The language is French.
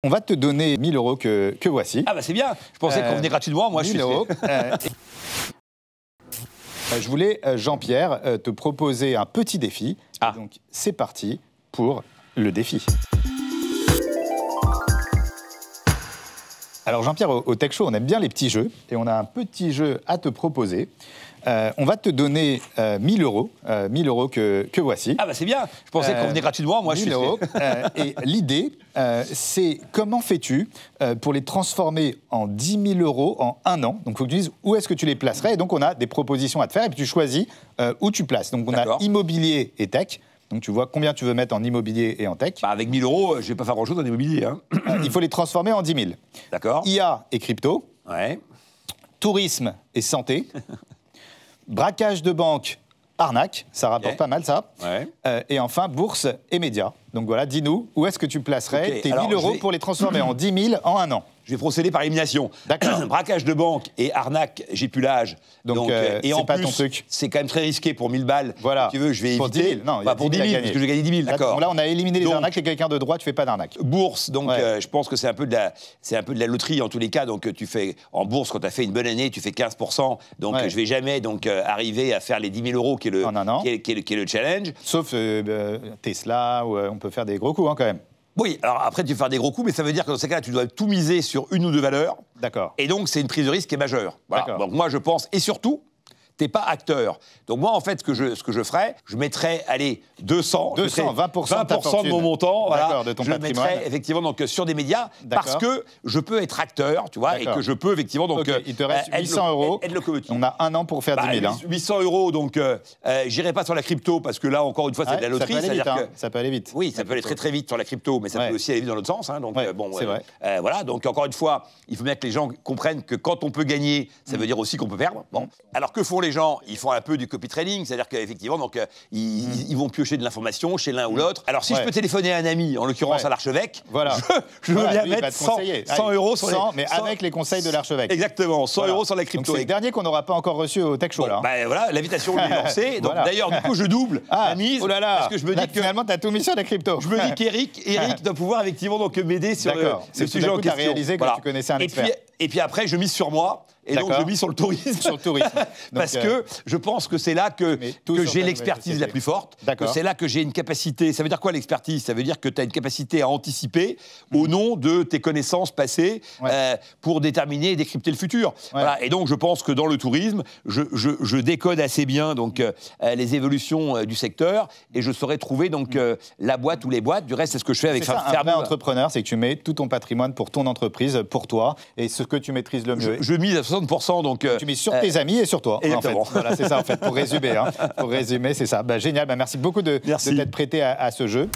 On va te donner 1000 € que voici. Ah bah c'est bien, je pensais qu'on venait gratuitement, moi je suis... 1000 €. Je voulais, Jean-Pierre, te proposer un petit défi. Ah. Donc c'est parti pour le défi. Alors Jean-Pierre, au Tech Show, on aime bien les petits jeux et on a un petit jeu à te proposer. On va te donner 1000 €, 1000 € que voici. Ah bah c'est bien, je pensais qu'on venait gratuitement, moi je suis... 1000 €. Et l'idée, c'est comment fais-tu pour les transformer en 10 000 € en un an. Donc il faut que tu dises où est-ce que tu les placerais. Et donc on a des propositions à te faire et puis tu choisis où tu places. Donc on a immobilier et tech. Donc tu vois combien tu veux mettre en immobilier et en tech. Bah avec 1000 €, je ne vais pas faire grand-chose en immobilier. Hein. Il faut les transformer en 10 000. D'accord. IA et crypto. Ouais. Tourisme et santé. Braquage de banque, arnaque. Ça rapporte pas mal ça. Ouais. Et enfin, bourse et médias. Donc voilà, dis-nous où est-ce que tu placerais tes 1000 € pour les transformer en 10 000 en un an. Je vais procéder par élimination. D'accord. Braquage de banque et arnaque, j'ai plus l'âge. Donc et en pas plus, ton truc. c'est quand même très risqué pour 1000 balles. Voilà. Si tu veux, je vais pour éviter. 10 000. Non, pas pour 10 000, parce que je vais gagner 10 000, d'accord. Donc là, on a éliminé les donc, arnaques. T'es quelqu'un de droit, tu fais pas d'arnaque. Bourse, donc je pense que c'est un peu de la loterie en tous les cas. Donc tu fais en bourse, quand tu as fait une bonne année, tu fais 15%. Donc je vais jamais arriver à faire les 10 000 € qui est le challenge. Sauf Tesla, où on peut faire des gros coups hein, quand même. Oui, alors après, tu peux faire des gros coups, mais ça veut dire que dans ces cas-là, tu dois tout miser sur une ou deux valeurs. D'accord. Et donc, c'est une prise de risque qui est majeure. Voilà. Donc moi, je pense, et surtout, t'es pas acteur. Donc moi, en fait, ce que je ferais, je mettrais, allez, 200, 20% de mon montant, voilà, de ton je le mettrais effectivement donc, sur des médias, parce que je peux être acteur, tu vois, et que je peux effectivement... Donc, il te reste 800 €. Être locomotive. On a un an pour faire 10 000. Hein. 800 €, donc j'irai pas sur la crypto, parce que là, encore une fois, c'est de la loterie. Ça peut aller vite. Oui, ça peut aller très très vite sur la crypto, mais ça peut aussi aller vite dans l'autre sens. Hein, donc, c'est vrai. Voilà, donc encore une fois, il faut bien que les gens comprennent que quand on peut gagner, ça veut dire aussi qu'on peut perdre. Bon. Alors que font les gens? Ils font un peu du copy trading, c'est-à-dire qu'effectivement, donc, ils vont piocher de l'information chez l'un ou l'autre. Alors si je peux téléphoner à un ami, en l'occurrence à l'archevêque, je veux bien mettre 100 € sur 100, mais avec les conseils de l'archevêque. Exactement, 100 € sur la crypto. C'est le dernier qu'on n'aura pas encore reçu au Tech Show. Là. Ben voilà, l'invitation est lancée. Donc d'ailleurs, du coup, je double la mise. Oh là là, parce que je me dis que finalement, tu as tout mis sur la crypto. Je me dis qu'Eric doit pouvoir effectivement m'aider sur le sujet en question. Tu as réalisé que tu connaissais un expert. Et puis après, je mise sur moi. Et donc, je mise sur le tourisme. Sur le tourisme. Parce que je pense que c'est là que j'ai l'expertise la plus forte. Que c'est là que j'ai une capacité. Ça veut dire quoi l'expertise? Ça veut dire que tu as une capacité à anticiper au nom de tes connaissances passées pour déterminer et décrypter le futur. Voilà. Et donc, je pense que dans le tourisme, je décode assez bien donc, les évolutions du secteur et je saurais trouver donc, la boîte ou les boîtes. Du reste, c'est ce que je fais avec un vrai entrepreneur, c'est que tu mets tout ton patrimoine pour ton entreprise, pour toi, et ce que tu maîtrises le mieux. Je mise à 60%. Donc, tu mises sur tes amis et sur toi. Exactement. En fait. Voilà, c'est ça, en fait, pour résumer. Hein. Pour résumer, c'est ça. Bah, génial. Bah, merci beaucoup de t'être prêté à ce jeu.